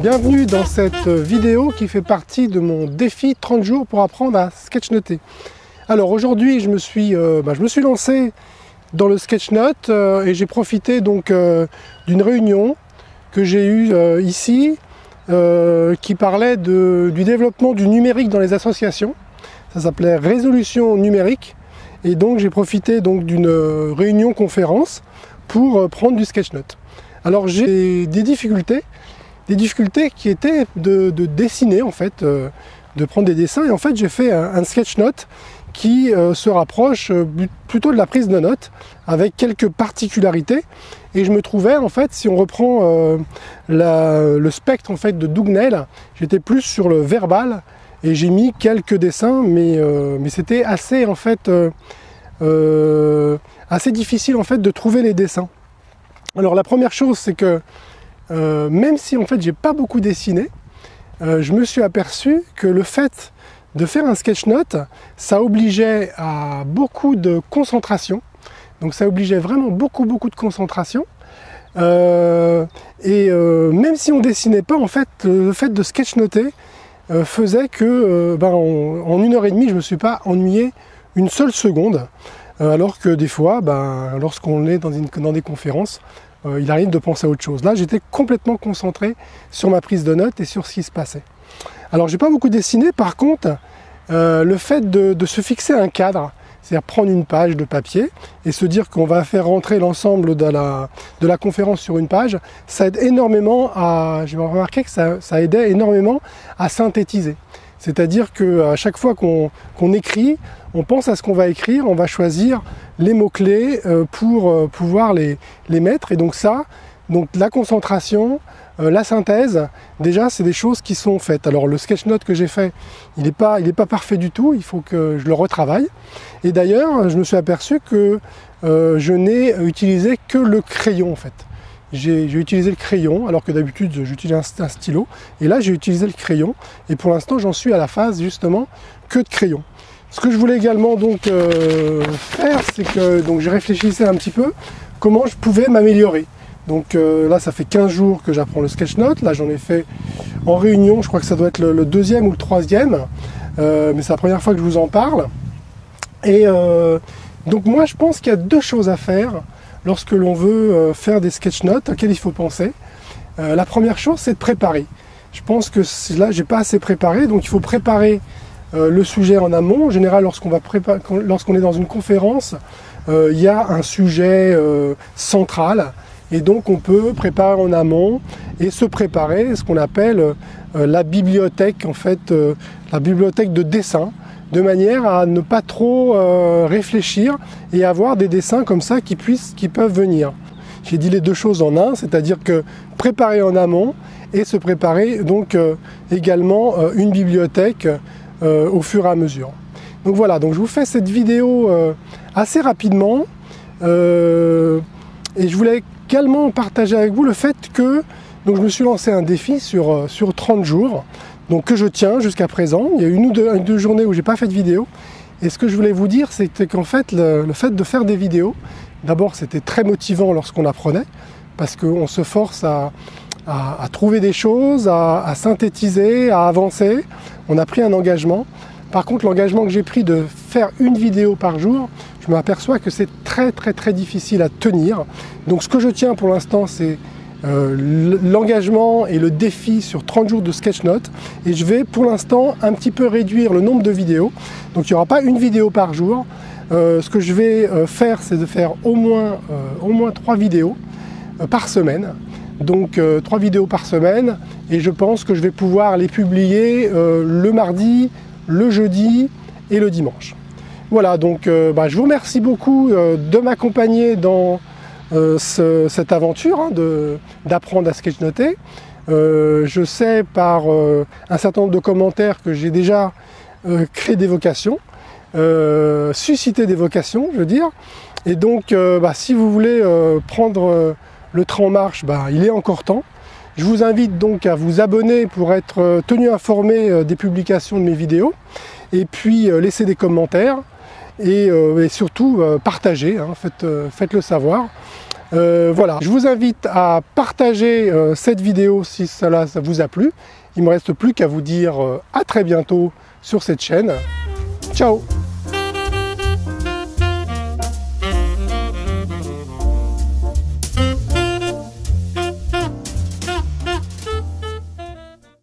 Bienvenue dans cette vidéo qui fait partie de mon défi 30 jours pour apprendre à sketchnoter. Alors aujourd'hui je me suis lancé dans le sketchnote et j'ai profité donc d'une réunion que j'ai eue ici qui parlait du développement du numérique dans les associations. Ça s'appelait résolution numérique et donc j'ai profité donc d'une réunion conférence pour prendre du sketchnote. Alors j'ai des difficultés qui étaient de dessiner en fait, de prendre des dessins, et en fait j'ai fait un sketchnote qui se rapproche plutôt de la prise de notes avec quelques particularités, et je me trouvais en fait, si on reprend le spectre en fait de Doug Neil, j'étais plus sur le verbal et j'ai mis quelques dessins, mais c'était assez en fait assez difficile en fait de trouver les dessins. Alors la première chose, c'est que même si en fait j'ai pas beaucoup dessiné, je me suis aperçu que le fait de faire un sketchnote, ça obligeait à beaucoup de concentration. Donc ça obligeait vraiment beaucoup de concentration. Même si on dessinait pas, en fait, le fait de sketchnoter faisait que en 1h30, je me suis pas ennuyé une seule seconde. Alors que des fois, lorsqu'on est dans des conférences, il arrive de penser à autre chose. Là, j'étais complètement concentré sur ma prise de notes et sur ce qui se passait. Alors, j'ai pas beaucoup dessiné. Par contre, le fait de se fixer un cadre, c'est-à-dire prendre une page de papier et se dire qu'on va faire rentrer l'ensemble de la conférence sur une page, ça aide énormément à... J'ai remarqué que ça aidait énormément à synthétiser. C'est-à-dire qu'à chaque fois qu'on écrit, on pense à ce qu'on va écrire, on va choisir les mots-clés pour pouvoir les mettre. Et donc la concentration, la synthèse, déjà c'est des choses qui sont faites. Alors le sketchnote que j'ai fait, il n'est pas parfait du tout, il faut que je le retravaille. Et d'ailleurs, je me suis aperçu que je n'ai utilisé que le crayon en fait. J'ai utilisé le crayon, alors que d'habitude j'utilise un stylo, et là j'ai utilisé le crayon, et pour l'instant j'en suis à la phase justement que de crayon. Ce que je voulais également donc faire, c'est que je réfléchissais un petit peu comment je pouvais m'améliorer. Donc là ça fait 15 jours que j'apprends le sketchnote, là j'en ai fait en réunion, je crois que ça doit être le deuxième ou le troisième, mais c'est la première fois que je vous en parle. Et donc moi je pense qu'il y a deux choses à faire lorsque l'on veut faire des sketchnotes auxquels il faut penser. La première chose, c'est de préparer. Je pense que là, j'ai pas assez préparé, donc il faut préparer le sujet en amont. En général, lorsqu'on est dans une conférence, il y a un sujet central, et donc on peut préparer en amont et se préparer ce qu'on appelle la bibliothèque, en fait, la bibliothèque de dessin, de manière à ne pas trop réfléchir et avoir des dessins comme ça qui peuvent venir. J'ai dit les deux choses en un, c'est-à-dire que préparer en amont et se préparer donc également une bibliothèque au fur et à mesure. Donc voilà, donc je vous fais cette vidéo assez rapidement et je voulais également partager avec vous le fait que je me suis lancé un défi sur 30 jours. Donc que je tiens jusqu'à présent. Il y a une ou deux journées où j'ai pas fait de vidéo. Et ce que je voulais vous dire, c'est qu'en fait, le fait de faire des vidéos, d'abord c'était très motivant lorsqu'on apprenait, parce qu'on se force à trouver des choses, à synthétiser, à avancer. On a pris un engagement. Par contre, l'engagement que j'ai pris de faire une vidéo par jour, je m'aperçois que c'est très difficile à tenir. Donc ce que je tiens pour l'instant, c'est l'engagement et le défi sur 30 jours de sketchnote, et je vais pour l'instant un petit peu réduire le nombre de vidéos, donc il n'y aura pas une vidéo par jour. Ce que je vais faire, c'est de faire au moins 3 vidéos par semaine, donc 3 vidéos par semaine, et je pense que je vais pouvoir les publier le mardi, le jeudi et le dimanche. Voilà, donc je vous remercie beaucoup de m'accompagner dans cette aventure d'apprendre à sketchnoter. Je sais par un certain nombre de commentaires que j'ai déjà créé des vocations, suscité des vocations, je veux dire. Et donc, si vous voulez prendre le train en marche, il est encore temps. Je vous invite donc à vous abonner pour être tenu informé des publications de mes vidéos, et puis laisser des commentaires, et surtout partager, faites-le savoir. Voilà, je vous invite à partager cette vidéo si ça vous a plu. Il ne me reste plus qu'à vous dire à très bientôt sur cette chaîne. Ciao!